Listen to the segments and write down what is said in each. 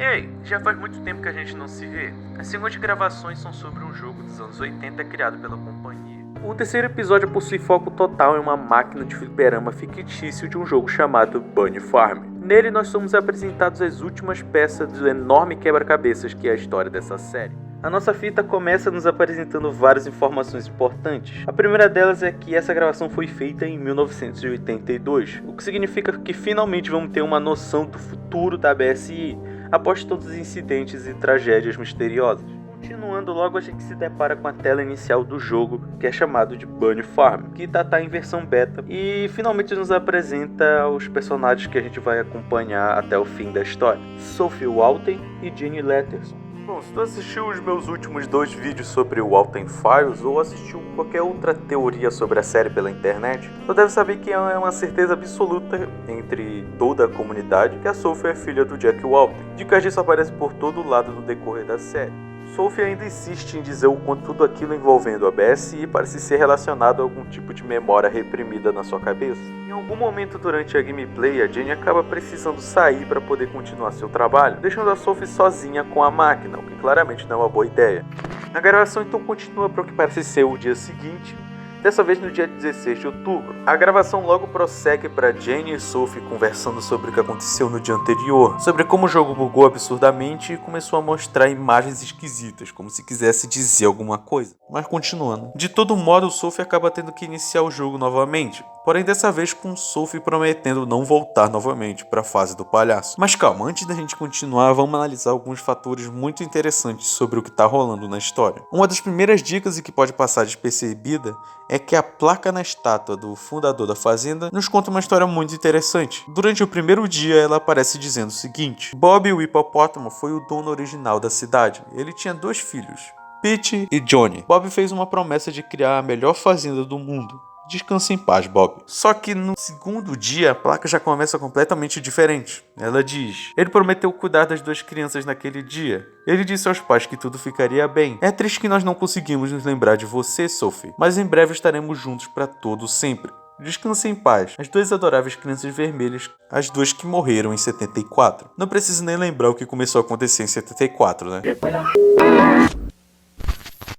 Ei, já faz muito tempo que a gente não se vê. As seguintes gravações são sobre um jogo dos anos 80 criado pela companhia. O terceiro episódio possui foco total em uma máquina de fliperama fictício de um jogo chamado Bunny Farm. Nele nós somos apresentados as últimas peças do enorme quebra-cabeças que é a história dessa série. A nossa fita começa nos apresentando várias informações importantes. A primeira delas é que essa gravação foi feita em 1982, o que significa que finalmente vamos ter uma noção do futuro da BSI, após todos os incidentes e tragédias misteriosas. Continuando, logo a gente se depara com a tela inicial do jogo, que é chamado de Bunny Farm, que está em versão beta, e finalmente nos apresenta os personagens que a gente vai acompanhar até o fim da história: Sophie Walton e Jenny Letterson. Bom, se tu assistiu os meus últimos 2 vídeos sobre o Walton Files ou assistiu qualquer outra teoria sobre a série pela internet, tu deve saber que é uma certeza absoluta entre toda a comunidade que a Sophie é filha do Jack Walton. Dicas disso aparecem por todo lado no decorrer da série. Sophie ainda insiste em dizer o quanto tudo aquilo envolvendo a BSI parece ser relacionado a algum tipo de memória reprimida na sua cabeça. Em algum momento durante a gameplay, a Jenny acaba precisando sair para poder continuar seu trabalho, deixando a Sophie sozinha com a máquina, o que claramente não é uma boa ideia. A gravação então continua para o que parece ser o dia seguinte, dessa vez no dia 16 de outubro. A gravação logo prossegue para Jenny e Sophie conversando sobre o que aconteceu no dia anterior, sobre como o jogo bugou absurdamente e começou a mostrar imagens esquisitas, como se quisesse dizer alguma coisa. Mas continuando. De todo modo, Sophie acaba tendo que iniciar o jogo novamente, porém dessa vez com Sophie prometendo não voltar novamente para a fase do palhaço. Mas calma, antes da gente continuar, vamos analisar alguns fatores muito interessantes sobre o que está rolando na história. Uma das primeiras dicas e que pode passar despercebida é que a placa na estátua do fundador da fazenda nos conta uma história muito interessante. Durante o primeiro dia, ela aparece dizendo o seguinte: Bob, o hipopótamo, foi o dono original da cidade. Ele tinha 2 filhos, Pete e Johnny. Bob fez uma promessa de criar a melhor fazenda do mundo. Descanse em paz, Bob. Só que no segundo dia, a placa já começa completamente diferente. Ela diz: ele prometeu cuidar das 2 crianças naquele dia. Ele disse aos pais que tudo ficaria bem. É triste que nós não conseguimos nos lembrar de você, Sophie, mas em breve estaremos juntos para todo sempre. Descanse em paz. As 2 adoráveis crianças vermelhas, as 2 que morreram em 74. Não preciso nem lembrar o que começou a acontecer em 74, né?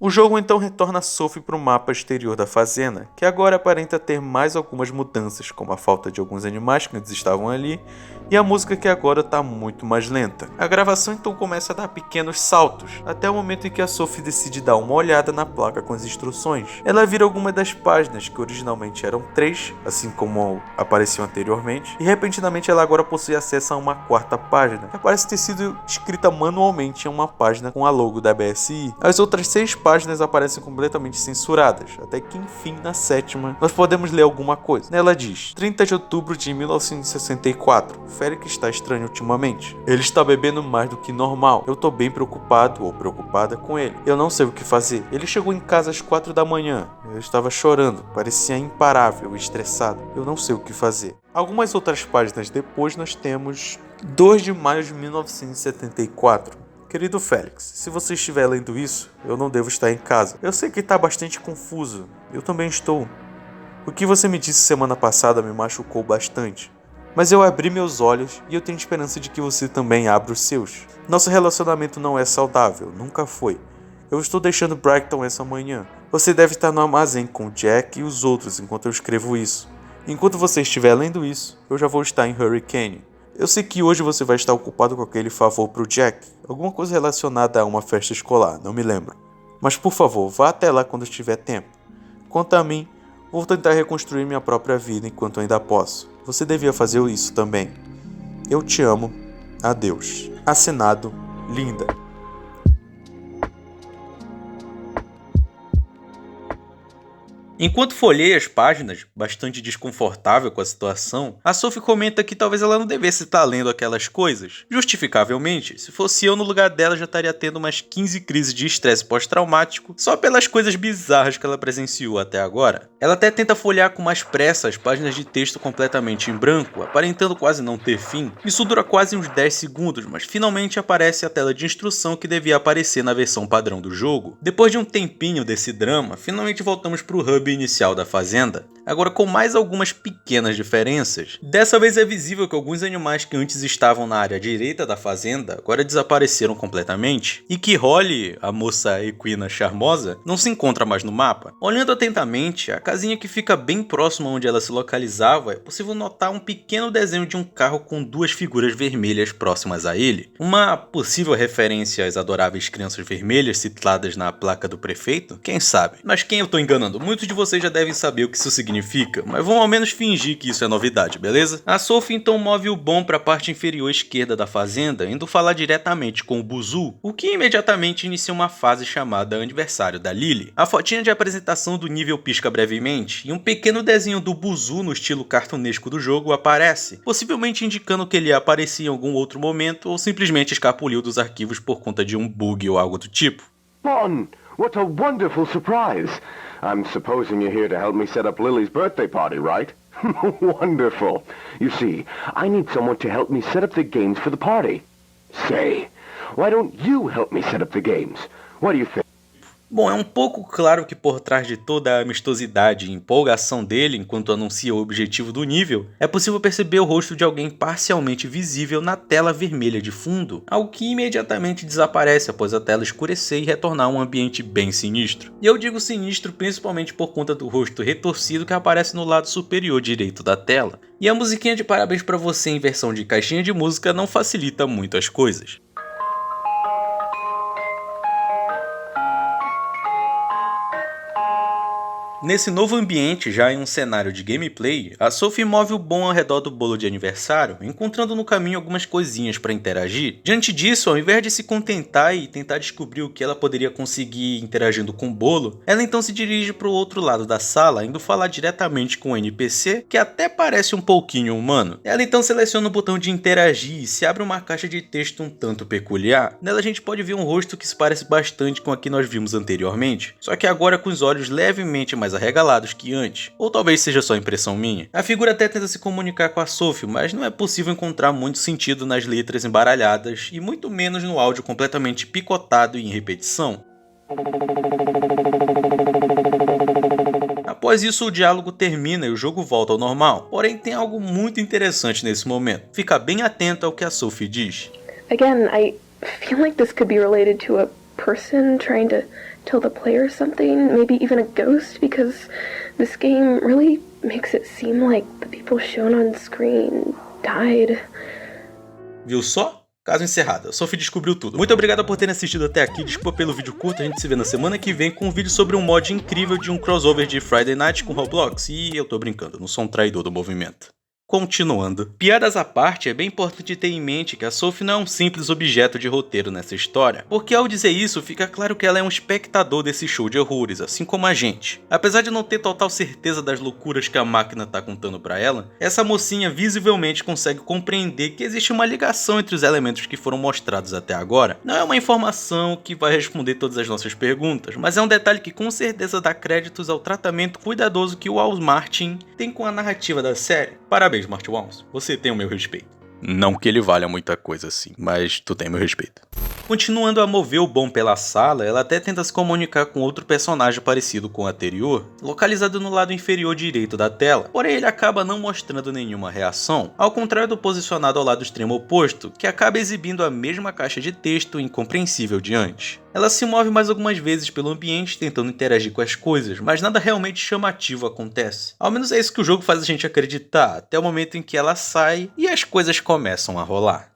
O jogo então retorna Sophie para o mapa exterior da fazenda, que agora aparenta ter mais algumas mudanças, como a falta de alguns animais que antes estavam ali, e a música que agora está muito mais lenta. A gravação então começa a dar pequenos saltos, até o momento em que a Sophie decide dar uma olhada na placa com as instruções. Ela vira algumas das páginas, que originalmente eram 3, assim como apareciam anteriormente, e repentinamente ela agora possui acesso a uma 4ª página, que parece ter sido escrita manualmente em uma página com a logo da BSI. As outras 6 páginas aparecem completamente censuradas, até que enfim, na 7ª, nós podemos ler alguma coisa. Nela diz: 30 de outubro de 1964, Félix está estranho ultimamente. Ele está bebendo mais do que normal. Eu tô bem preocupado ou preocupada com ele. Eu não sei o que fazer. Ele chegou em casa às 4 da manhã. Eu estava chorando, parecia imparável e estressado. Eu não sei o que fazer. Algumas outras páginas depois nós temos 2 de maio de 1974. Querido Félix, se você estiver lendo isso, eu não devo estar em casa. Eu sei que está bastante confuso. Eu também estou. O que você me disse semana passada me machucou bastante. Mas eu abri meus olhos e eu tenho esperança de que você também abra os seus. Nosso relacionamento não é saudável, nunca foi. Eu estou deixando Brighton essa manhã. Você deve estar no armazém com o Jack e os outros enquanto eu escrevo isso. Enquanto você estiver lendo isso, eu já vou estar em Hurricane. Eu sei que hoje você vai estar ocupado com aquele favor pro Jack. Alguma coisa relacionada a uma festa escolar, não me lembro. Mas por favor, vá até lá quando tiver tempo. Quanto a mim, vou tentar reconstruir minha própria vida enquanto ainda posso. Você devia fazer isso também. Eu te amo. Adeus. Assinado, Linda. Enquanto folheia as páginas, bastante desconfortável com a situação, a Sophie comenta que talvez ela não devesse estar lendo aquelas coisas. Justificavelmente, se fosse eu no lugar dela já estaria tendo umas 15 crises de estresse pós-traumático só pelas coisas bizarras que ela presenciou até agora. Ela até tenta folhear com mais pressa as páginas de texto completamente em branco, aparentando quase não ter fim. Isso dura quase uns 10 segundos, mas finalmente aparece a tela de instrução que devia aparecer na versão padrão do jogo. Depois de um tempinho desse drama, finalmente voltamos pro hub nível inicial da fazenda, agora com mais algumas pequenas diferenças. Dessa vez é visível que alguns animais que antes estavam na área direita da fazenda agora desapareceram completamente, e que Holly, a moça equina charmosa, não se encontra mais no mapa. Olhando atentamente, a casinha que fica bem próxima onde ela se localizava, é possível notar um pequeno desenho de um carro com duas figuras vermelhas próximas a ele. Uma possível referência às adoráveis crianças vermelhas citadas na placa do prefeito? Quem sabe? Mas quem eu tô enganando? Muitos de vocês já devem saber o que isso significa, mas vamos ao menos fingir que isso é novidade, beleza? A Sophie então move o bom para a parte inferior esquerda da fazenda, indo falar diretamente com o Buzu, o que imediatamente inicia uma fase chamada Aniversário da Lily. A fotinha de apresentação do nível pisca brevemente, e um pequeno desenho do Buzu no estilo cartunesco do jogo aparece, possivelmente indicando que ele aparecia em algum outro momento ou simplesmente escapuliu dos arquivos por conta de um bug ou algo do tipo. Bon, what a wonderful surprise! I'm supposing you're here to help me set up Lily's birthday party, right? Wonderful. You see, I need someone to help me set up the games for the party. Say, why don't you help me set up the games? What do you think? Bom, é um pouco claro que por trás de toda a amistosidade e empolgação dele enquanto anuncia o objetivo do nível, é possível perceber o rosto de alguém parcialmente visível na tela vermelha de fundo, algo que imediatamente desaparece após a tela escurecer e retornar a um ambiente bem sinistro. E eu digo sinistro principalmente por conta do rosto retorcido que aparece no lado superior direito da tela. E a musiquinha de parabéns pra você em versão de caixinha de música não facilita muito as coisas. Nesse novo ambiente, já em um cenário de gameplay, a Sophie move o bom ao redor do bolo de aniversário, encontrando no caminho algumas coisinhas para interagir. Diante disso, ao invés de se contentar e tentar descobrir o que ela poderia conseguir interagindo com o bolo, ela então se dirige para o outro lado da sala, indo falar diretamente com o NPC, que até parece um pouquinho humano. Ela então seleciona o botão de interagir e se abre uma caixa de texto um tanto peculiar. Nela a gente pode ver um rosto que se parece bastante com a que nós vimos anteriormente, só que agora com os olhos levemente mais arregalados que antes, ou talvez seja só impressão minha. A figura até tenta se comunicar com a Sophie, mas não é possível encontrar muito sentido nas letras embaralhadas e muito menos no áudio completamente picotado e em repetição. Após isso, o diálogo termina e o jogo volta ao normal, porém tem algo muito interessante nesse momento. Fica bem atento ao que a Sophie diz. Again, I feel like this could be related to a person trying to tell the player something, maybe even a ghost, because this game really makes it seem like the people shown on screen died. Viu só? Caso encerrado, a Sophie descobriu tudo. Muito obrigado por terem assistido até aqui, desculpa pelo vídeo curto, a gente se vê na semana que vem com um vídeo sobre um mod incrível de um crossover de Friday Night com Roblox, e eu tô brincando, não sou um traidor do movimento. Continuando. Piadas à parte, é bem importante ter em mente que a Sophie não é um simples objeto de roteiro nessa história, porque ao dizer isso fica claro que ela é um espectador desse show de horrores, assim como a gente. Apesar de não ter total certeza das loucuras que a máquina tá contando pra ela, essa mocinha visivelmente consegue compreender que existe uma ligação entre os elementos que foram mostrados até agora. Não é uma informação que vai responder todas as nossas perguntas, mas é um detalhe que com certeza dá créditos ao tratamento cuidadoso que o Walt Martin tem com a narrativa da série. Parabéns, Martin Walls, você tem o meu respeito. Não que ele valha muita coisa assim, mas tu tem meu respeito. Continuando a mover o bom pela sala, ela até tenta se comunicar com outro personagem parecido com o anterior, localizado no lado inferior direito da tela, porém ele acaba não mostrando nenhuma reação, ao contrário do posicionado ao lado extremo oposto, que acaba exibindo a mesma caixa de texto incompreensível de antes. Ela se move mais algumas vezes pelo ambiente tentando interagir com as coisas, mas nada realmente chamativo acontece. Ao menos é isso que o jogo faz a gente acreditar, até o momento em que ela sai e as coisas começam a rolar.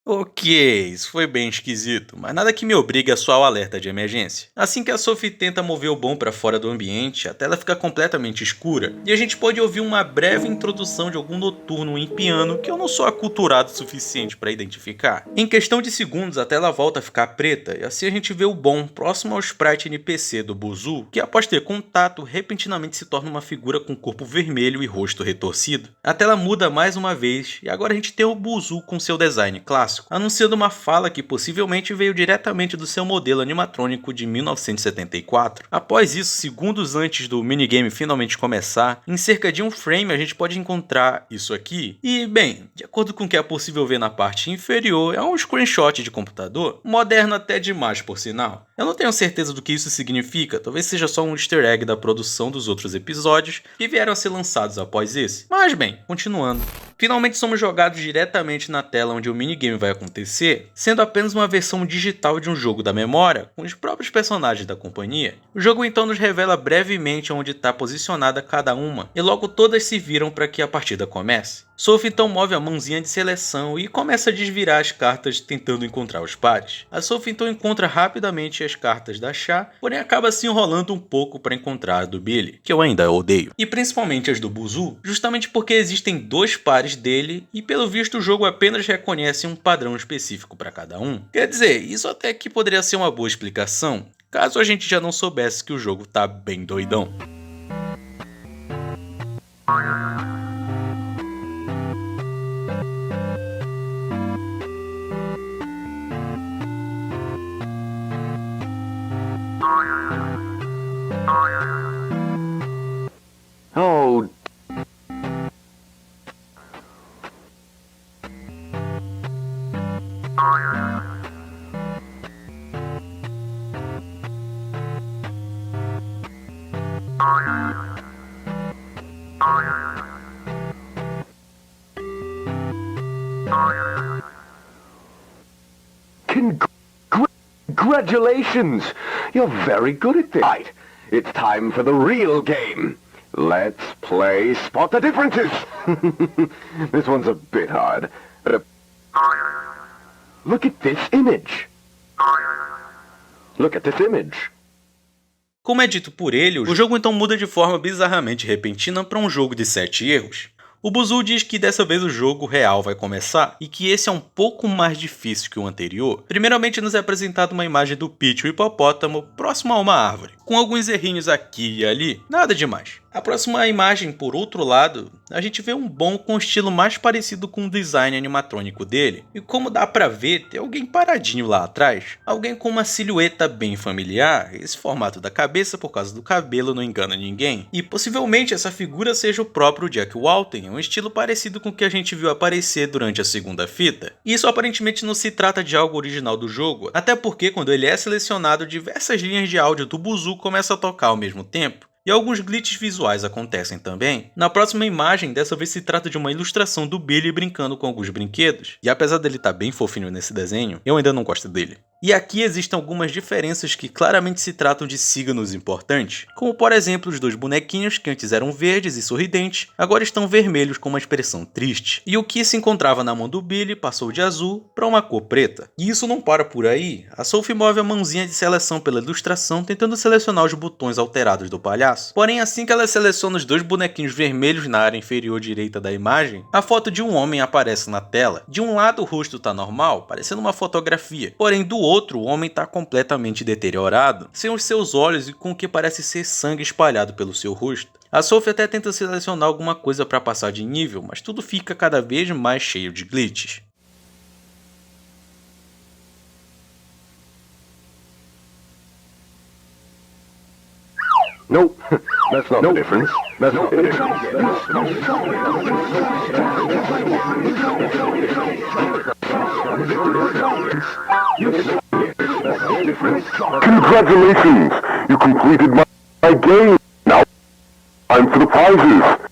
Ok, isso foi bem esquisito, mas nada que me obrigue a soar o alerta de emergência. Assim que a Sophie tenta mover o bom para fora do ambiente, a tela fica completamente escura, e a gente pode ouvir uma breve introdução de algum noturno em piano que eu não sou aculturado o suficiente para identificar. Em questão de segundos, a tela volta a ficar preta, e assim a gente vê o bom próximo ao sprite NPC do Buzu, que após ter contato, repentinamente se torna uma figura com corpo vermelho e rosto retorcido. A tela muda mais uma vez, e agora a gente tem o Buzu com seu design clássico. clássico, anunciando uma fala que possivelmente veio diretamente do seu modelo animatrônico de 1974. Após isso, segundos antes do minigame finalmente começar, em cerca de um frame a gente pode encontrar isso aqui. E, bem, de acordo com o que é possível ver na parte inferior, é um screenshot de computador, moderno até demais por sinal. Eu não tenho certeza do que isso significa, talvez seja só um easter egg da produção dos outros episódios que vieram a ser lançados após esse. Mas bem, continuando. Finalmente somos jogados diretamente na tela onde o minigame vai acontecer, sendo apenas uma versão digital de um jogo da memória, com os próprios personagens da companhia. O jogo então nos revela brevemente onde está posicionada cada uma, e logo todas se viram para que a partida comece. Sophie então move a mãozinha de seleção e começa a desvirar as cartas tentando encontrar os pares. A Sophie então encontra rapidamente as cartas da Chá, porém acaba se enrolando um pouco para encontrar a do Billy, que eu ainda odeio. E principalmente as do Buzu, justamente porque existem dois pares dele e pelo visto o jogo apenas reconhece um padrão específico para cada um. Quer dizer, isso até que poderia ser uma boa explicação, caso a gente já não soubesse que o jogo tá bem doidão. Oh, Congratulations! You're very good at this. Right, it's time for the real game. Let's play Spot the Differences. This one's a bit hard, but look at this image. Look at this image. Como é dito por ele, o jogo então muda de forma bizarramente repentina para um jogo de 7 erros. O Buzu diz que dessa vez o jogo real vai começar e que esse é um pouco mais difícil que o anterior. Primeiramente nos é apresentada uma imagem do Peach, o hipopótamo, próximo a uma árvore, com alguns errinhos aqui e ali, nada demais. A próxima imagem, por outro lado, a gente vê um Bon com um estilo mais parecido com o design animatrônico dele. E como dá pra ver, tem alguém paradinho lá atrás. Alguém com uma silhueta bem familiar, esse formato da cabeça por causa do cabelo não engana ninguém. E possivelmente essa figura seja o próprio Jack Walton, um estilo parecido com o que a gente viu aparecer durante a segunda fita. E isso aparentemente não se trata de algo original do jogo, até porque quando ele é selecionado, diversas linhas de áudio do Buzu começam a tocar ao mesmo tempo. E alguns glitches visuais acontecem também. Na próxima imagem, dessa vez se trata de uma ilustração do Billy brincando com alguns brinquedos. E apesar dele estar bem fofinho nesse desenho, eu ainda não gosto dele. E aqui existem algumas diferenças que claramente se tratam de signos importantes, como por exemplo os dois bonequinhos que antes eram verdes e sorridentes, agora estão vermelhos com uma expressão triste. E o que se encontrava na mão do Billy passou de azul para uma cor preta. E isso não para por aí, a Sophie move a mãozinha de seleção pela ilustração tentando selecionar os botões alterados do palhaço. Porém, assim que ela seleciona os dois bonequinhos vermelhos na área inferior direita da imagem, a foto de um homem aparece na tela. De um lado o rosto está normal, parecendo uma fotografia, porém do outro o homem está completamente deteriorado, sem os seus olhos e com o que parece ser sangue espalhado pelo seu rosto. A Sophie até tenta selecionar alguma coisa para passar de nível, mas tudo fica cada vez mais cheio de glitches. No, that's not the difference. That's not the difference. Congratulations! You completed my game. Now, time for the prizes.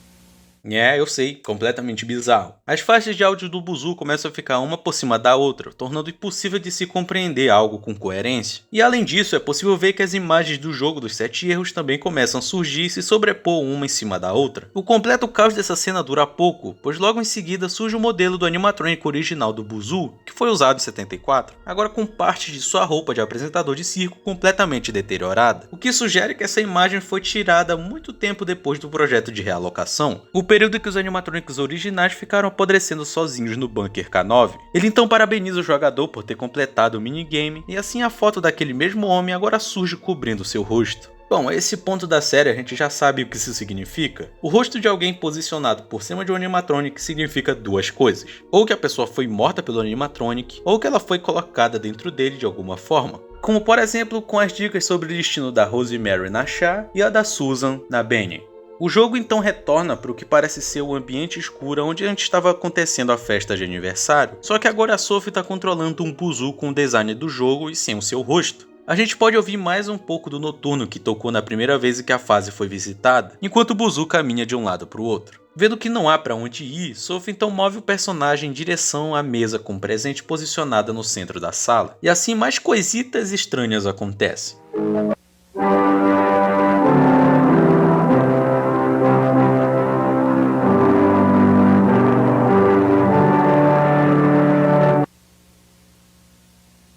É, eu sei, completamente bizarro. As faixas de áudio do Buzu começam a ficar uma por cima da outra, tornando impossível de se compreender algo com coerência. E além disso, é possível ver que as imagens do jogo dos 7 erros também começam a surgir e se sobrepor uma em cima da outra. O completo caos dessa cena dura pouco, pois logo em seguida surge o modelo do animatrônico original do Buzu, que foi usado em 74, agora com partes de sua roupa de apresentador de circo completamente deteriorada, o que sugere que essa imagem foi tirada muito tempo depois do projeto de realocação. O período em que os animatrônicos originais ficaram apodrecendo sozinhos no bunker K9. Ele então parabeniza o jogador por ter completado o minigame, e assim a foto daquele mesmo homem agora surge cobrindo seu rosto. Bom, a esse ponto da série a gente já sabe o que isso significa. O rosto de alguém posicionado por cima de um animatronic significa duas coisas. Ou que a pessoa foi morta pelo animatronic, ou que ela foi colocada dentro dele de alguma forma. Como por exemplo com as dicas sobre o destino da Rosemary na Char e a da Susan na Benny. O jogo então retorna para o que parece ser o ambiente escuro onde antes estava acontecendo a festa de aniversário, só que agora a Sophie está controlando um Buzu com o design do jogo e sem o seu rosto. A gente pode ouvir mais um pouco do noturno que tocou na primeira vez que a fase foi visitada, enquanto o Buzu caminha de um lado para o outro. Vendo que não há para onde ir, Sophie então move o personagem em direção à mesa com presente posicionada no centro da sala, e assim mais coisitas estranhas acontecem.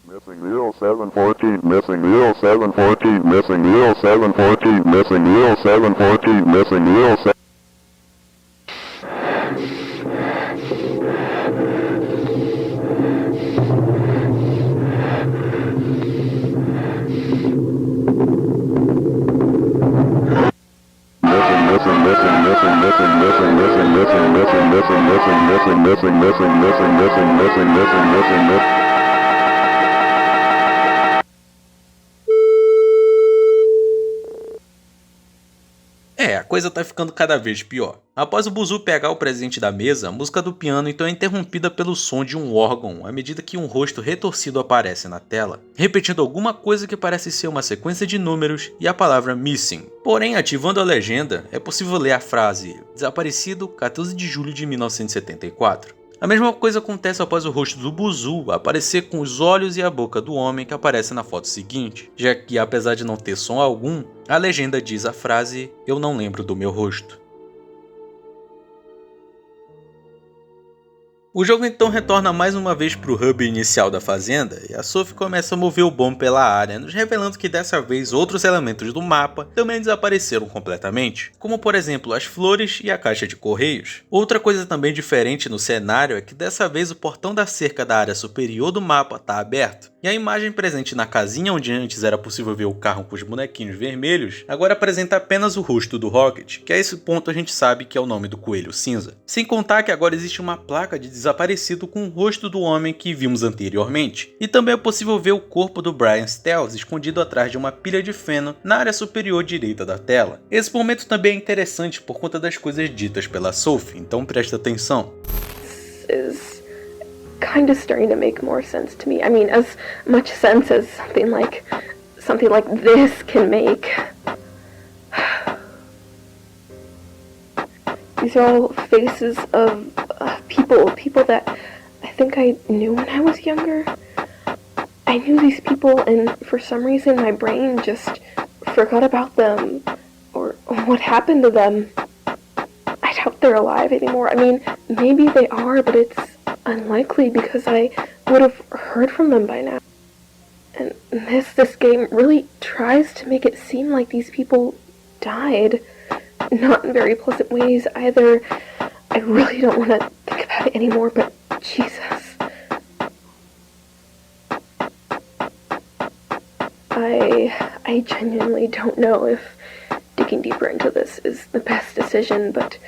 Missing 0714, missing 0714, missing 0714, missing 0714. Missing. A coisa tá ficando cada vez pior. Após o Buzu pegar o presente da mesa, a música do piano então é interrompida pelo som de um órgão à medida que um rosto retorcido aparece na tela, repetindo alguma coisa que parece ser uma sequência de números e a palavra missing. Porém, ativando a legenda, é possível ler a frase desaparecido 14 de julho de 1974. A mesma coisa acontece após o rosto do Buzu aparecer com os olhos e a boca do homem que aparece na foto seguinte, já que apesar de não ter som algum, a legenda diz a frase "Eu não lembro do meu rosto". O jogo então retorna mais uma vez para o hub inicial da fazenda e a Sophie começa a mover o bombe pela área, nos revelando que dessa vez outros elementos do mapa também desapareceram completamente, como por exemplo as flores e a caixa de correios. Outra coisa também diferente no cenário é que dessa vez o portão da cerca da área superior do mapa está aberto, e a imagem presente na casinha onde antes era possível ver o carro com os bonequinhos vermelhos, agora apresenta apenas o rosto do Rocket, que a esse ponto a gente sabe que é o nome do coelho cinza. Sem contar que agora existe uma placa de desaparecido com o rosto do homem que vimos anteriormente, e também é possível ver o corpo do Brian Stiles escondido atrás de uma pilha de feno na área superior direita da tela. Esse momento também é interessante por conta das coisas ditas pela Sophie, então presta atenção. Kind of starting to make more sense to me. I mean, as much sense as something like this can make. These are all faces of people that I think I knew when I was younger. I knew these people and for some reason my brain just forgot about them or what happened to them. I doubt they're alive anymore. I mean, maybe they are, but it's unlikely because I would have heard from them by now. And this game really tries to make it seem like these people died. Not in very pleasant ways either. I really don't want to think about it anymore, but Jesus. I genuinely don't know if digging deeper into this is the best decision, but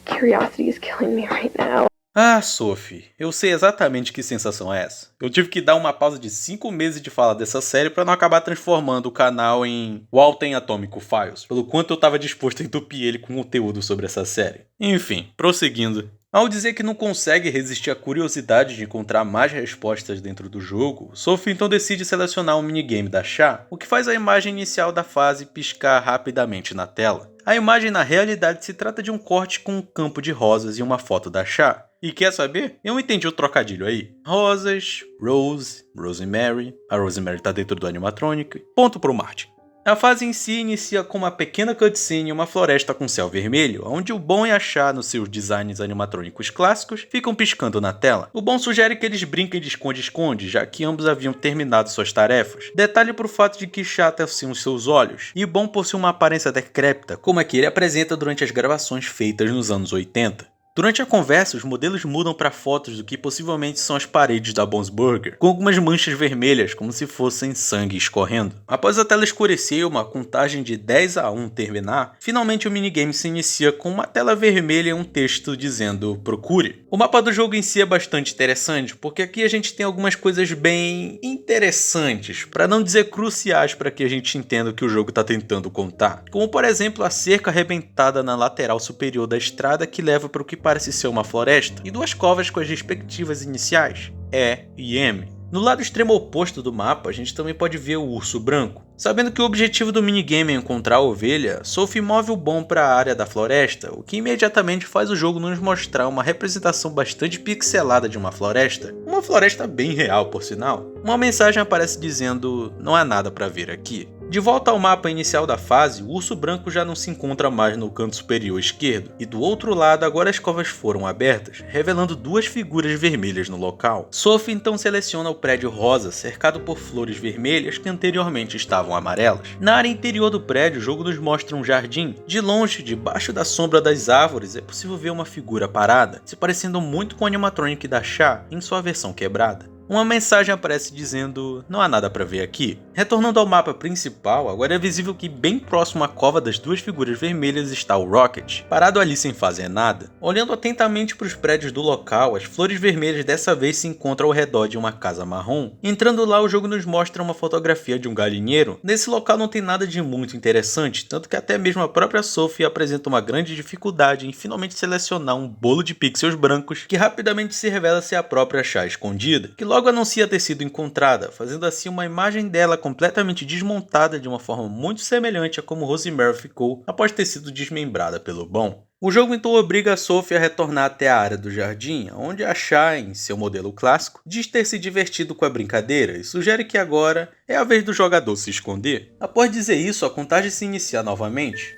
curiosity is killing me right now. Ah, Sophie, eu sei exatamente que sensação é essa. Eu tive que dar uma pausa de 5 meses de falar dessa série para não acabar transformando o canal em Walten Atômico Files, pelo quanto eu estava disposto a entupir ele com conteúdo sobre essa série. Enfim, prosseguindo. Ao dizer que não consegue resistir à curiosidade de encontrar mais respostas dentro do jogo, Sophie então decide selecionar um minigame da Char, o que faz a imagem inicial da fase piscar rapidamente na tela. A imagem na realidade se trata de um corte com um campo de rosas e uma foto da Char. E quer saber? Eu entendi o trocadilho aí. Rosas, Rose, Rosemary, a Rosemary tá dentro do animatronic, ponto pro Martin. A fase em si inicia com uma pequena cutscene e uma floresta com céu vermelho, onde o Bon e a Char, nos seus designs animatrônicos clássicos, ficam piscando na tela. O Bon sugere que eles brinquem de esconde-esconde, já que ambos haviam terminado suas tarefas. Detalhe pro fato de que Char tem assim os seus olhos, e Bon possui uma aparência decrépita, como a que ele apresenta durante as gravações feitas nos anos 80. Durante a conversa, os modelos mudam para fotos do que possivelmente são as paredes da Bob's Burger, com algumas manchas vermelhas como se fossem sangue escorrendo. Após a tela escurecer e uma contagem de 10 a 1 terminar, finalmente o minigame se inicia com uma tela vermelha e um texto dizendo "procure". O mapa do jogo em si é bastante interessante, porque aqui a gente tem algumas coisas bem interessantes, para não dizer cruciais para que a gente entenda o que o jogo está tentando contar. Como por exemplo a cerca arrebentada na lateral superior da estrada que leva para o que parece ser uma floresta, e duas covas com as respectivas iniciais, E e M. No lado extremo oposto do mapa, a gente também pode ver o urso branco. Sabendo que o objetivo do minigame é encontrar a ovelha, Sophie move o bom para a área da floresta, o que imediatamente faz o jogo nos mostrar uma representação bastante pixelada de uma floresta bem real por sinal. Uma mensagem aparece dizendo "não há nada para ver aqui". De volta ao mapa inicial da fase, o urso branco já não se encontra mais no canto superior esquerdo, e do outro lado agora as covas foram abertas, revelando duas figuras vermelhas no local. Sophie então seleciona o prédio rosa, cercado por flores vermelhas que anteriormente estavam amarelas. Na área interior do prédio, o jogo nos mostra um jardim. De longe, debaixo da sombra das árvores, é possível ver uma figura parada, se parecendo muito com o animatronic da Chá em sua versão quebrada. Uma mensagem aparece dizendo "não há nada para ver aqui". Retornando ao mapa principal, agora é visível que bem próximo à cova das duas figuras vermelhas está o Rocket, parado ali sem fazer nada. Olhando atentamente para os prédios do local, as flores vermelhas dessa vez se encontram ao redor de uma casa marrom. Entrando lá, o jogo nos mostra uma fotografia de um galinheiro. Nesse local não tem nada de muito interessante, tanto que até mesmo a própria Sophie apresenta uma grande dificuldade em finalmente selecionar um bolo de pixels brancos que rapidamente se revela ser a própria Chá escondida, que logo anuncia ter sido encontrada, fazendo assim uma imagem dela completamente desmontada de uma forma muito semelhante a como Rosemary ficou após ter sido desmembrada pelo Bom. O jogo então obriga a Sophie a retornar até a área do jardim, onde a Chá, em seu modelo clássico, diz ter se divertido com a brincadeira e sugere que agora é a vez do jogador se esconder. Após dizer isso, a contagem se inicia novamente.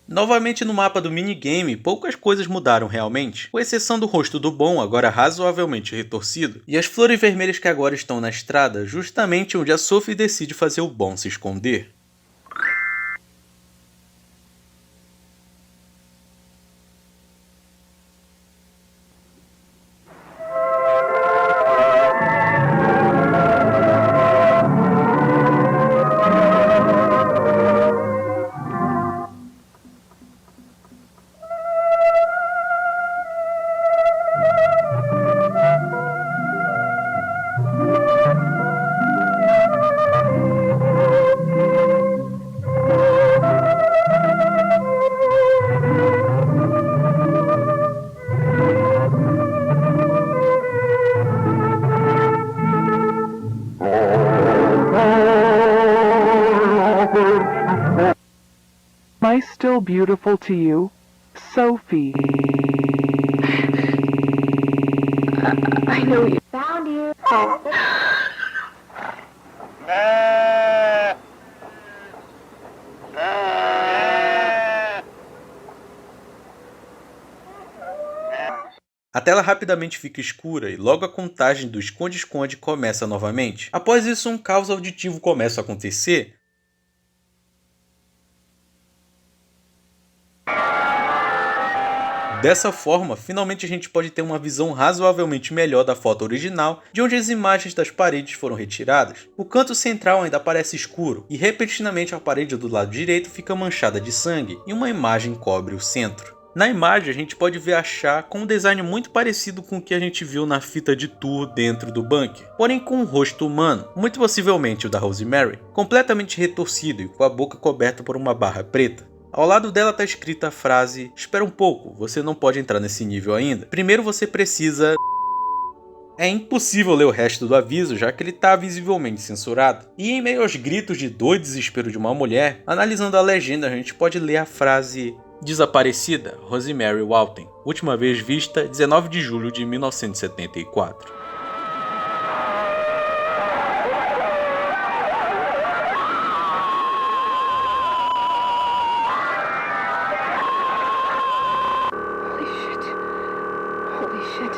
Novamente no mapa do minigame, poucas coisas mudaram realmente, com exceção do rosto do Bom, agora razoavelmente retorcido, e as flores vermelhas que agora estão na estrada, justamente onde a Sophie decide fazer o Bom se esconder. Am I still beautiful to you, Sophie? I know you. Found you. A tela rapidamente fica escura e logo a contagem do esconde-esconde começa novamente. Após isso, um caos auditivo começa a acontecer. Dessa forma, finalmente a gente pode ter uma visão razoavelmente melhor da foto original, de onde as imagens das paredes foram retiradas. O canto central ainda parece escuro, e repentinamente a parede do lado direito fica manchada de sangue, e uma imagem cobre o centro. Na imagem a gente pode ver a Chá com um design muito parecido com o que a gente viu na fita de tour dentro do bunker, porém com um rosto humano, muito possivelmente o da Rosemary, completamente retorcido e com a boca coberta por uma barra preta. Ao lado dela está escrita a frase: "Espera um pouco, você não pode entrar nesse nível ainda. Primeiro você precisa..." É impossível ler o resto do aviso, já que ele está visivelmente censurado. E em meio aos gritos de dor e desespero de uma mulher, analisando a legenda a gente pode ler a frase: "Desaparecida, Rosemary Walton. Última vez vista, 19 de julho de 1974. Holy shit. Holy shit.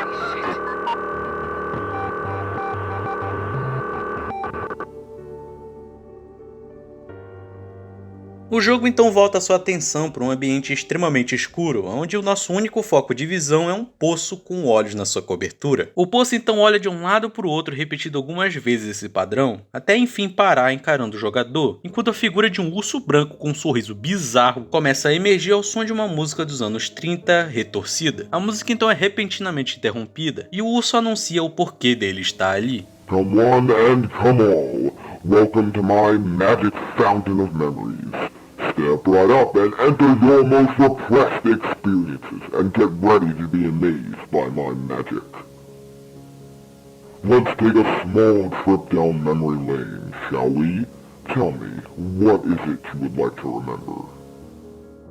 Holy O jogo então volta sua atenção para um ambiente extremamente escuro, onde o nosso único foco de visão é um poço com olhos na sua cobertura. O poço então olha de um lado para o outro, repetindo algumas vezes esse padrão, até enfim parar encarando o jogador, enquanto a figura de um urso branco com um sorriso bizarro começa a emergir ao som de uma música dos anos 30 retorcida. A música então é repentinamente interrompida e o urso anuncia o porquê dele estar ali. Come one and come all. Welcome to my magic fountain of memories. Step right up and enter your most repressed experiences and get ready to be amazed by my magic. Let's take a small trip down memory lane, shall we? Tell me, what is it you would like to remember?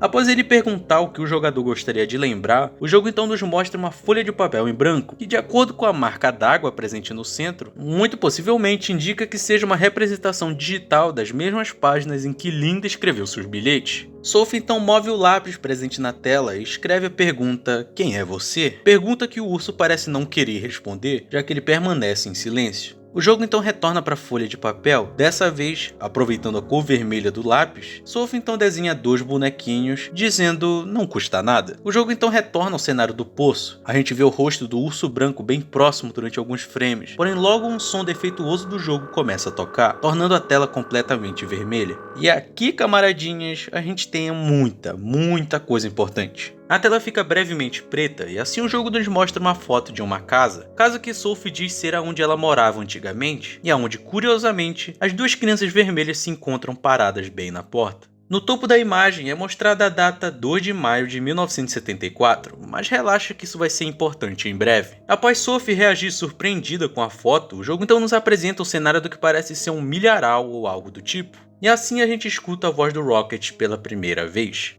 Após ele perguntar o que o jogador gostaria de lembrar, o jogo então nos mostra uma folha de papel em branco, que de acordo com a marca d'água presente no centro, muito possivelmente indica que seja uma representação digital das mesmas páginas em que Linda escreveu seus bilhetes. Sophie então move o lápis presente na tela e escreve a pergunta "Quem é você?", pergunta que o urso parece não querer responder, já que ele permanece em silêncio. O jogo então retorna para a folha de papel, dessa vez, aproveitando a cor vermelha do lápis, Sophie então desenha 2 bonequinhos, dizendo não custa nada. O jogo então retorna ao cenário do poço, a gente vê o rosto do urso branco bem próximo durante alguns frames, porém logo um som defeituoso do jogo começa a tocar, tornando a tela completamente vermelha. E aqui, camaradinhas, a gente tem muita coisa importante. A tela fica brevemente preta e assim o jogo nos mostra uma foto de uma casa que Sophie diz ser aonde ela morava antigamente e aonde, curiosamente, as 2 crianças vermelhas se encontram paradas bem na porta. No topo da imagem é mostrada a data 2 de maio de 1974, mas relaxa que isso vai ser importante em breve. Após Sophie reagir surpreendida com a foto, o jogo então nos apresenta o cenário do que parece ser um milharal ou algo do tipo. E assim a gente escuta a voz do Rocket pela primeira vez.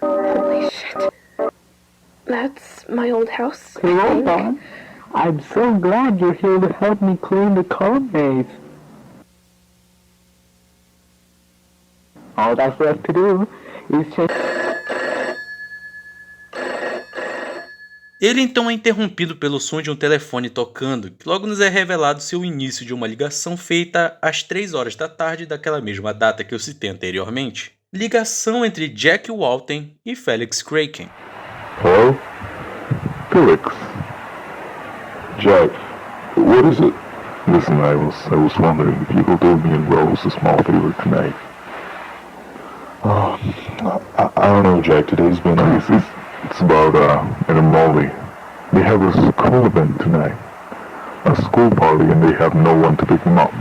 Holy shit. That's my old house, I Hey, think. Ron. I'm so glad you're here to help me clean the code maze. All that's left to do is change. Ele então é interrompido pelo som de um telefone tocando, que logo nos é revelado ser o início de uma ligação feita às 3 horas da tarde daquela mesma data que eu citei anteriormente. Ligação entre Jack Walton e Felix Kraken. Hello? Felix. Jack, what is it? Listen, I was wondering if you could do me and Rose a small favor tonight. Oh, I don't know, Jack. Today's been it's about and Molly. They have a school event tonight. A school party, and they have no one to pick them up.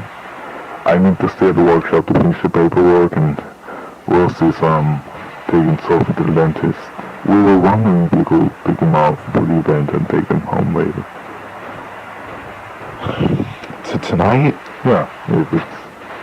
I need to stay at the workshop to finish the paperwork, and Rose is taking Sophie to the dentist. We were wondering if you could pick them up for the event and take them home later. Tonight? Yeah, if it's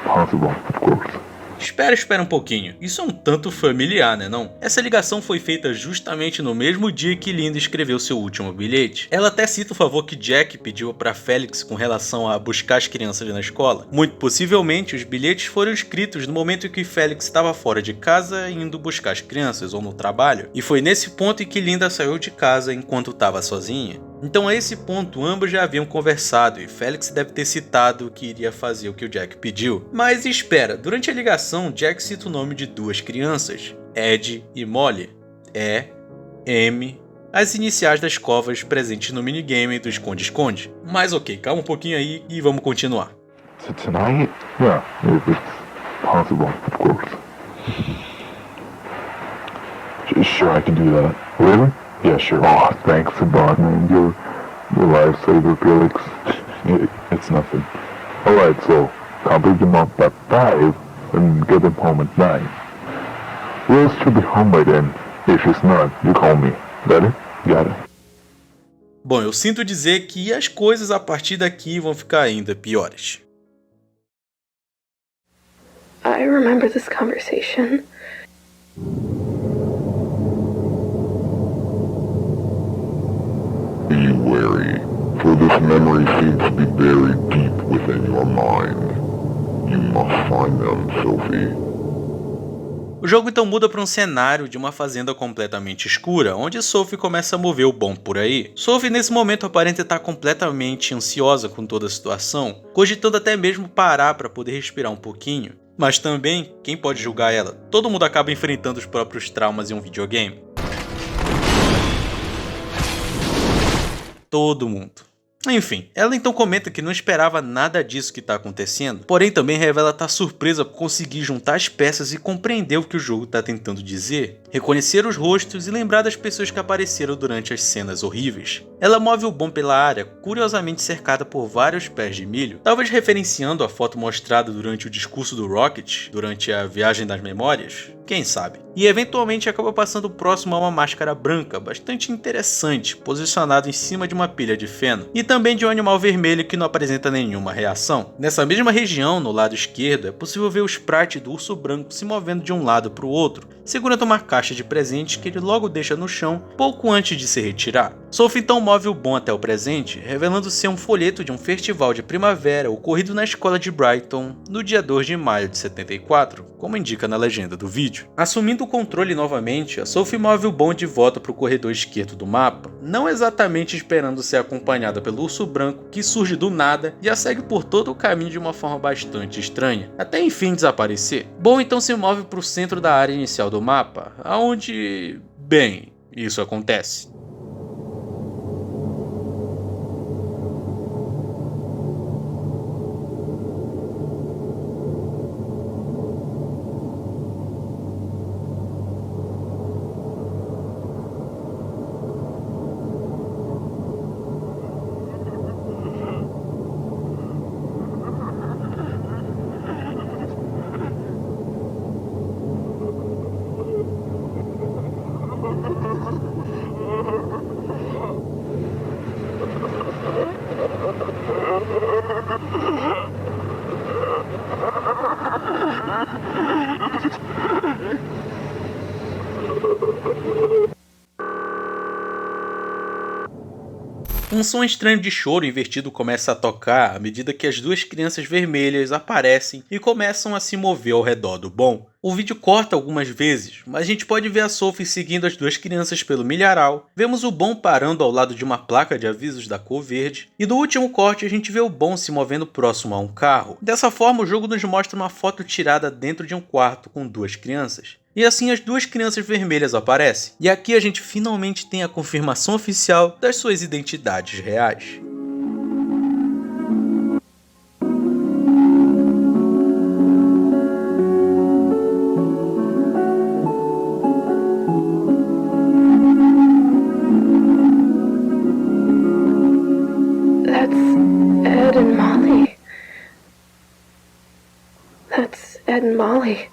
possible, of course. Espera um pouquinho, isso é um tanto familiar, né não? Essa ligação foi feita justamente no mesmo dia que Linda escreveu seu último bilhete. Ela até cita o favor que Jack pediu para Felix com relação a buscar as crianças na escola. Muito possivelmente os bilhetes foram escritos no momento em que Felix estava fora de casa indo buscar as crianças ou no trabalho, e foi nesse ponto em que Linda saiu de casa enquanto estava sozinha. Então a esse ponto ambos já haviam conversado e Felix deve ter citado que iria fazer o que o Jack pediu. Mas espera, durante a ligação Jack cita o nome de 2 crianças, Ed e Molly. E, M, as iniciais das covas presentes no minigame do esconde-esconde. Mas ok, calma um pouquinho aí e vamos continuar. Tonight? Yeah, if it's possible, of course. Sure, I can do that. Really? Yeah, sure. Oh, thanks a lot, man. You're lifesaver, Felix. It's nothing. Alright, so, I'll pick them up at 5 and get them home at 9. Rose should be home by then. If she's not, you call me. Got it? Got it. Bom, eu sinto dizer que as coisas a partir daqui vão ficar ainda piores. I remember this conversation. Be wary, for this memory seems to be buried deep within your mind. You must find them, Sophie. O jogo então muda para um cenário de uma fazenda completamente escura, onde Sophie começa a mover o bomb por aí. Sophie nesse momento aparenta estar completamente ansiosa com toda a situação, cogitando até mesmo parar para poder respirar um pouquinho. Mas também, quem pode julgar ela? Todo mundo acaba enfrentando os próprios traumas em um videogame. Todo mundo. Enfim, ela então comenta que não esperava nada disso que está acontecendo, porém também revela estar surpresa por conseguir juntar as peças e compreender o que o jogo está tentando dizer, reconhecer os rostos e lembrar das pessoas que apareceram durante as cenas horríveis. Ela move o Bon pela área, curiosamente cercada por vários pés de milho, talvez referenciando a foto mostrada durante o discurso do Rocket, durante a viagem das memórias, quem sabe. E eventualmente acaba passando próximo a uma máscara branca, bastante interessante, posicionado em cima de uma pilha de feno, e também de um animal vermelho que não apresenta nenhuma reação. Nessa mesma região, no lado esquerdo, é possível ver o sprite do urso branco se movendo de um lado para o outro, segurando uma caixa de presentes que ele logo deixa no chão pouco antes de se retirar. Sophie então move o Bon até o presente, revelando ser um folheto de um festival de primavera ocorrido na escola de Brighton no dia 2 de maio de 74, como indica na legenda do vídeo. Assumindo o controle novamente, a Sophie move o Bon de volta para o corredor esquerdo do mapa, não exatamente esperando ser acompanhada pelo urso branco que surge do nada e a segue por todo o caminho de uma forma bastante estranha, até enfim desaparecer. Bon então se move para o centro da área inicial do mapa, aonde, bem, isso acontece. Um som estranho de choro invertido começa a tocar à medida que as duas crianças vermelhas aparecem e começam a se mover ao redor do Bon. O vídeo corta algumas vezes, mas a gente pode ver a Sophie seguindo as duas crianças pelo milharal, vemos o Bon parando ao lado de uma placa de avisos da cor verde, e no último corte a gente vê o Bon se movendo próximo a um carro. Dessa forma o jogo nos mostra uma foto tirada dentro de um quarto com duas crianças. E assim as duas crianças vermelhas aparecem. E aqui a gente finalmente tem a confirmação oficial das suas identidades reais. Ed and Molly. That's Ed and Molly.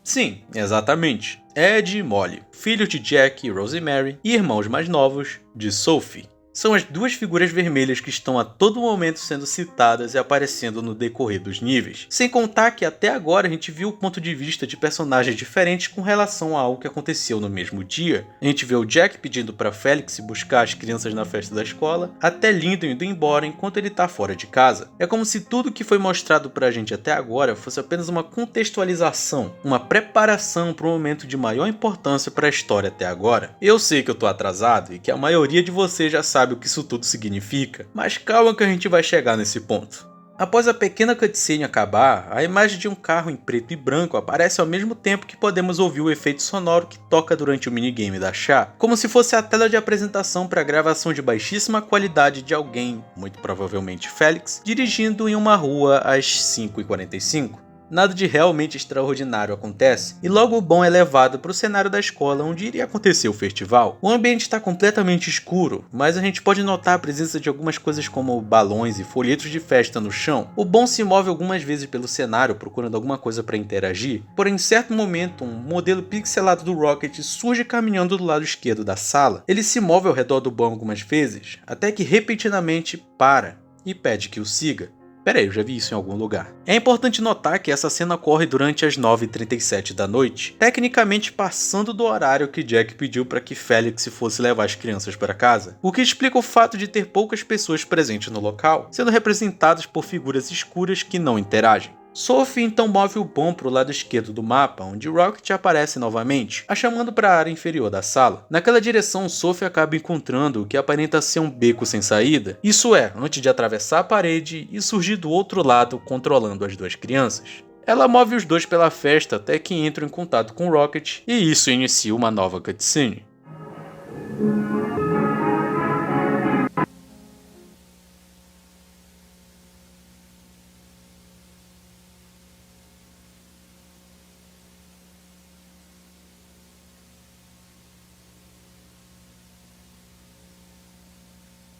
Sim, exatamente. Ed e Molly, filhos de Jack e Rosemary e irmãos mais novos de Sophie. São as duas figuras vermelhas que estão a todo momento sendo citadas e aparecendo no decorrer dos níveis. Sem contar que até agora a gente viu o ponto de vista de personagens diferentes com relação a algo que aconteceu no mesmo dia. A gente vê o Jack pedindo para Felix buscar as crianças na festa da escola, até Lyndon indo embora enquanto ele tá fora de casa. É como se tudo que foi mostrado pra gente até agora fosse apenas uma contextualização, uma preparação para um momento de maior importância para a história até agora. Eu sei que eu tô atrasado e que a maioria de vocês já sabe o que isso tudo significa, mas calma que a gente vai chegar nesse ponto. Após a pequena cutscene acabar, a imagem de um carro em preto e branco aparece ao mesmo tempo que podemos ouvir o efeito sonoro que toca durante o minigame da Chá, como se fosse a tela de apresentação para a gravação de baixíssima qualidade de alguém, muito provavelmente Felix, dirigindo em uma rua às 5h45. Nada de realmente extraordinário acontece, e logo o Bon é levado para o cenário da escola onde iria acontecer o festival. O ambiente está completamente escuro, mas a gente pode notar a presença de algumas coisas como balões e folhetos de festa no chão. O Bon se move algumas vezes pelo cenário procurando alguma coisa para interagir, porém em certo momento um modelo pixelado do Rocket surge caminhando do lado esquerdo da sala. Ele se move ao redor do Bon algumas vezes, até que repentinamente para e pede que o siga. Peraí, eu já vi isso em algum lugar. É importante notar que essa cena ocorre durante as 9h37 da noite, tecnicamente passando do horário que Jack pediu para que Felix fosse levar as crianças para casa, o que explica o fato de ter poucas pessoas presentes no local, sendo representadas por figuras escuras que não interagem. Sophie então move o bom para o lado esquerdo do mapa, onde Rocket aparece novamente, a chamando para a área inferior da sala. Naquela direção, Sophie acaba encontrando o que aparenta ser um beco sem saída, isso é, antes de atravessar a parede e surgir do outro lado controlando as duas crianças. Ela move os dois pela festa até que entram em contato com Rocket, e isso inicia uma nova cutscene.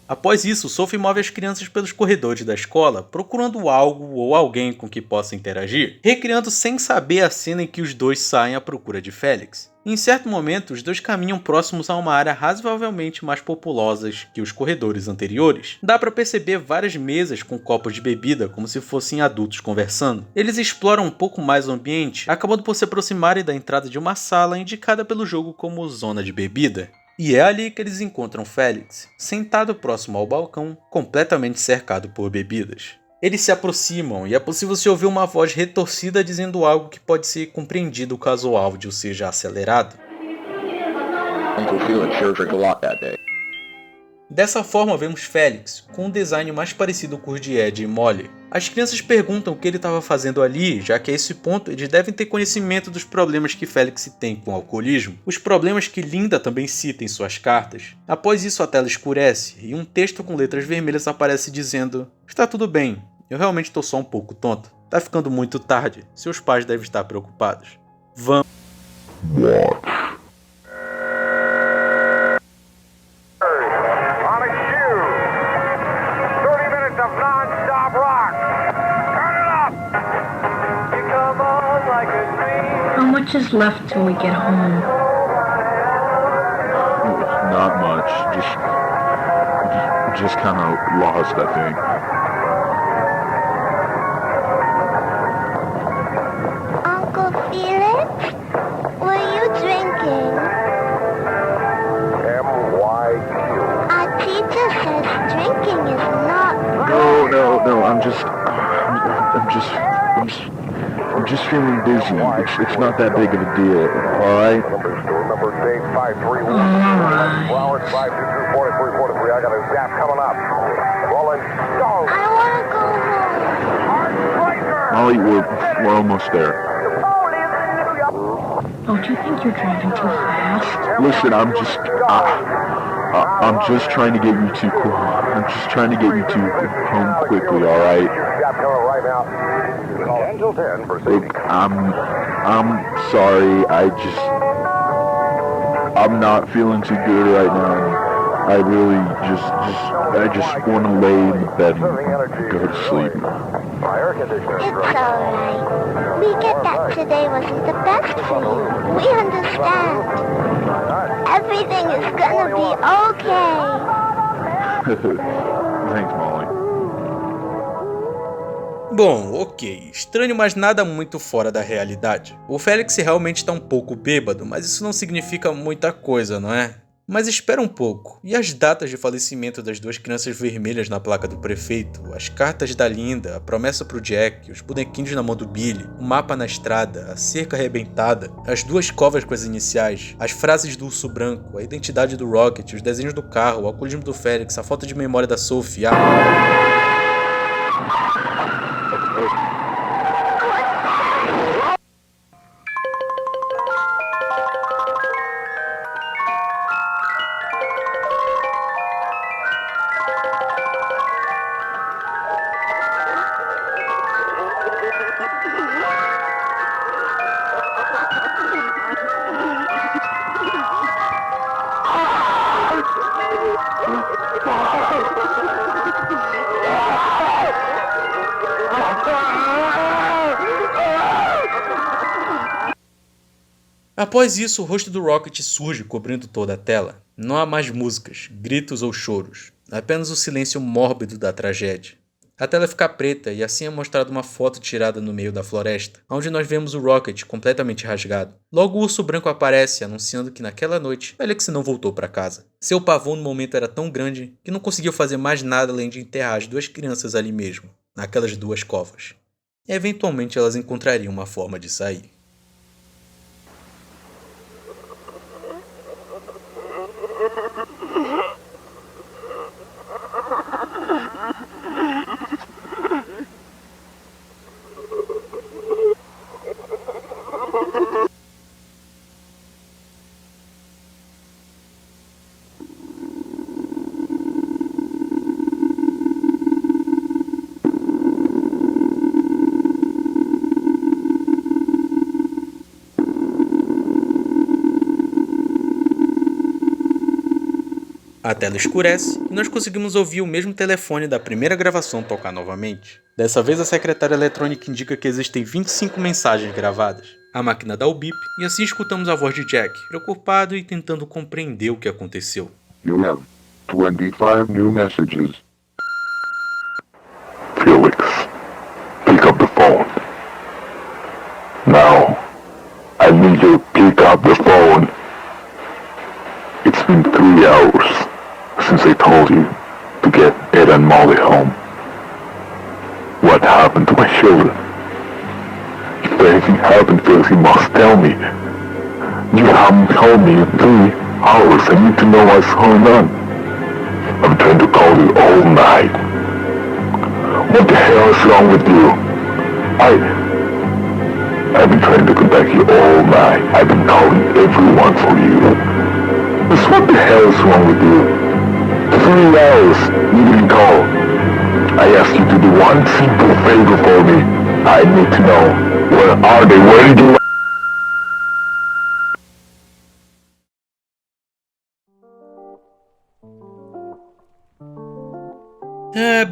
Após isso, Sophie move as crianças pelos corredores da escola, procurando algo ou alguém com que possa interagir, recriando sem saber a cena em que os dois saem à procura de Felix. Em certo momento, os dois caminham próximos a uma área razoavelmente mais populosa que os corredores anteriores. Dá para perceber várias mesas com copos de bebida como se fossem adultos conversando. Eles exploram um pouco mais o ambiente, acabando por se aproximarem da entrada de uma sala indicada pelo jogo como zona de bebida. E é ali que eles encontram Felix, sentado próximo ao balcão, completamente cercado por bebidas. Eles se aproximam e é possível se ouvir uma voz retorcida dizendo algo que pode ser compreendido caso o áudio seja acelerado. Uncle Felix sure drank a lot that day. Dessa forma vemos Felix, com um design mais parecido com os de Ed e Molly. As crianças perguntam o que ele estava fazendo ali, já que a esse ponto eles devem ter conhecimento dos problemas que Felix tem com o alcoolismo, os problemas que Linda também cita em suas cartas. Após isso a tela escurece e um texto com letras vermelhas aparece dizendo: "Está tudo bem, eu realmente estou só um pouco tonto. Tá ficando muito tarde, seus pais devem estar preocupados. Vamos." How much is left till we get home? Not much. Just kind of lost, I think. Uncle Felix, what are you drinking? M-Y-Q. Our teacher says drinking is not No. I'm just feeling dizzy. It's not that big of a deal. All right. Number Dave 531. Flowers 522-4343. I got a zap coming up. Rolling. Go. I want to go home. Molly, we're almost there. Don't you think you're driving too fast? Listen, I'm just trying to get you to home quickly. All right. Zap coming right now. Angel 10 proceeding. Look, I'm sorry. I'm not feeling too good right now. I really just want to lay in the bed and go to sleep. Air conditioner. It's all right. We get that today wasn't the best for you. We understand. Everything is gonna be okay. Thanks, Molly. Bom, ok, estranho, mas nada muito fora da realidade. O Felix realmente está um pouco bêbado, mas isso não significa muita coisa, não é? Mas espera um pouco, e as datas de falecimento das duas crianças vermelhas na placa do prefeito, as cartas da Linda, a promessa pro Jack, os bonequinhos na mão do Billy, o mapa na estrada, a cerca arrebentada, as duas covas com as iniciais, as frases do urso branco, a identidade do Rocket, os desenhos do carro, o alcoolismo do Felix, a falta de memória da Sophie, Após isso, o rosto do Rocket surge cobrindo toda a tela. Não há mais músicas, gritos ou choros, apenas o silêncio mórbido da tragédia. A tela fica preta e assim é mostrada uma foto tirada no meio da floresta, onde nós vemos o Rocket completamente rasgado. Logo o urso branco aparece, anunciando que naquela noite Felix não voltou para casa. Seu pavor no momento era tão grande que não conseguiu fazer mais nada além de enterrar as duas crianças ali mesmo, naquelas duas covas. e eventualmente elas encontrariam uma forma de sair. A tela escurece e nós conseguimos ouvir o mesmo telefone da primeira gravação tocar novamente. Dessa vez a secretária eletrônica indica que existem 25 mensagens gravadas. A máquina dá o bip e assim escutamos a voz de Jack, preocupado e tentando compreender o que aconteceu. You have 25 new messages. Felix, pick up the phone. Now, I need you to pick up the phone. It's been 3 hours since I told you to get Ed and Molly home. What happened to my children? If anything happened, Felix, you must tell me. You haven't told me in 3 hours. I need to know what's going on. I'm trying to call you all night. What the hell is wrong with you? I've been trying to contact you all night. I've been calling everyone for you. Just what the hell is wrong with you? 3 hours, you didn't call. I asked you to do one simple favor for me. I need to know, where are they? Where did you...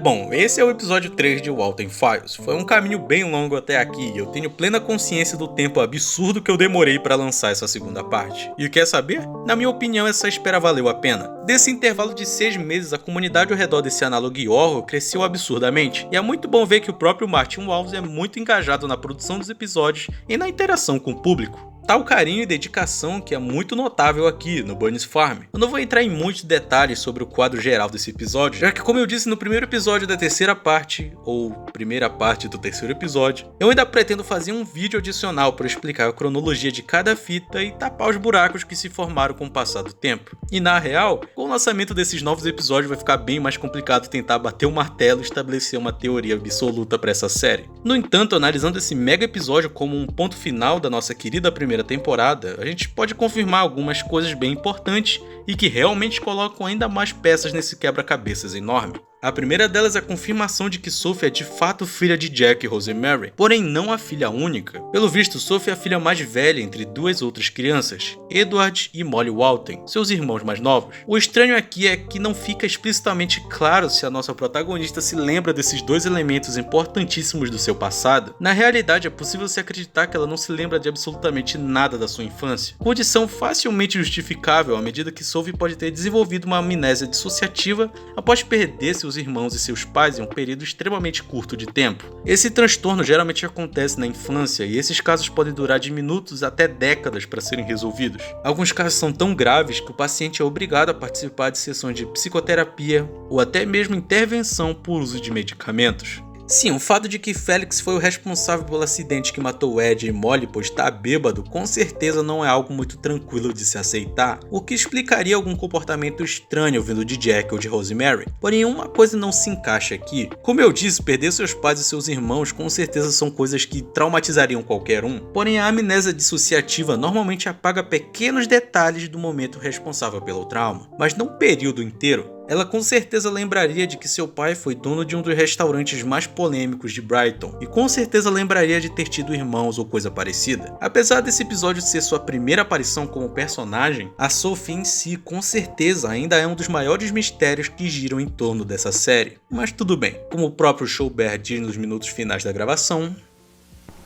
Bom, esse é o episódio 3 de Walten Files. Foi um caminho bem longo até aqui e eu tenho plena consciência do tempo absurdo que eu demorei para lançar essa segunda parte. E quer saber? Na minha opinião, essa espera valeu a pena. Desse intervalo de 6 meses, a comunidade ao redor desse análogo horror cresceu absurdamente, e é muito bom ver que o próprio Martin Wallace é muito engajado na produção dos episódios e na interação com o público. Tal carinho e dedicação que é muito notável aqui no Bunny's Farm. Eu não vou entrar em muitos detalhes sobre o quadro geral desse episódio, já que, como eu disse no primeiro episódio da terceira parte, ou primeira parte do terceiro episódio, eu ainda pretendo fazer um vídeo adicional para explicar a cronologia de cada fita e tapar os buracos que se formaram com o passar do tempo. E na real, com o lançamento desses novos episódios vai ficar bem mais complicado tentar bater o martelo e estabelecer uma teoria absoluta para essa série. No entanto, analisando esse mega episódio como um ponto final da nossa querida primeira temporada, a gente pode confirmar algumas coisas bem importantes e que realmente colocam ainda mais peças nesse quebra-cabeças enorme. A primeira delas é a confirmação de que Sophie é de fato filha de Jack e Rosemary, porém não a filha única. Pelo visto, Sophie é a filha mais velha entre 2 outras crianças, Edward e Molly Walten, seus irmãos mais novos. O estranho aqui é que não fica explicitamente claro se a nossa protagonista se lembra desses 2 elementos importantíssimos do seu passado. Na realidade, é possível se acreditar que ela não se lembra de absolutamente nada da sua infância, condição facilmente justificável à medida que Sophie pode ter desenvolvido uma amnésia dissociativa após perder seus irmãos e seus pais em um período extremamente curto de tempo. Esse transtorno geralmente acontece na infância e esses casos podem durar de minutos até décadas para serem resolvidos. Alguns casos são tão graves que o paciente é obrigado a participar de sessões de psicoterapia ou até mesmo intervenção por uso de medicamentos. Sim, o fato de que Felix foi o responsável pelo acidente que matou Ed e Molly por estar bêbado com certeza não é algo muito tranquilo de se aceitar, o que explicaria algum comportamento estranho vindo de Jack ou de Rosemary. Porém, uma coisa não se encaixa aqui. Como eu disse, perder seus pais e seus irmãos com certeza são coisas que traumatizariam qualquer um, porém a amnésia dissociativa normalmente apaga pequenos detalhes do momento responsável pelo trauma, mas não o período inteiro. Ela com certeza lembraria de que seu pai foi dono de um dos restaurantes mais polêmicos de Brighton, e com certeza lembraria de ter tido irmãos ou coisa parecida. Apesar desse episódio ser sua primeira aparição como personagem, a Sophie em si com certeza ainda é um dos maiores mistérios que giram em torno dessa série. Mas tudo bem, como o próprio Schobert diz nos minutos finais da gravação...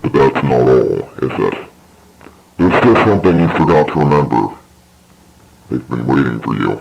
But that's not all, is it? There's still something you forgot to remember. They've been waiting for you.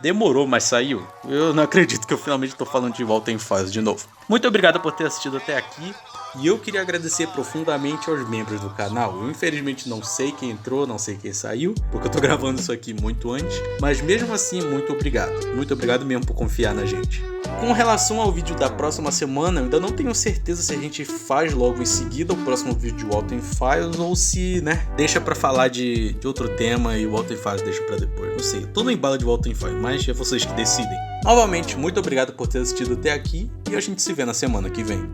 demorou, mas saiu. Eu não acredito que eu finalmente tô falando de Volta em Fase de novo. Muito obrigado por ter assistido até aqui. E eu queria agradecer profundamente aos membros do canal. Eu infelizmente não sei quem entrou, não sei quem saiu, porque eu tô gravando isso aqui muito antes. Mas mesmo assim, muito obrigado. Muito obrigado mesmo por confiar na gente. Com relação ao vídeo da próxima semana, eu ainda não tenho certeza se a gente faz logo em seguida o próximo vídeo de Walter Files ou se, deixa pra falar de outro tema e o Walter Files deixa pra depois. Não sei, tô no embalo de Walter Files, mas é vocês que decidem. Novamente, muito obrigado por ter assistido até aqui e a gente se vê na semana que vem.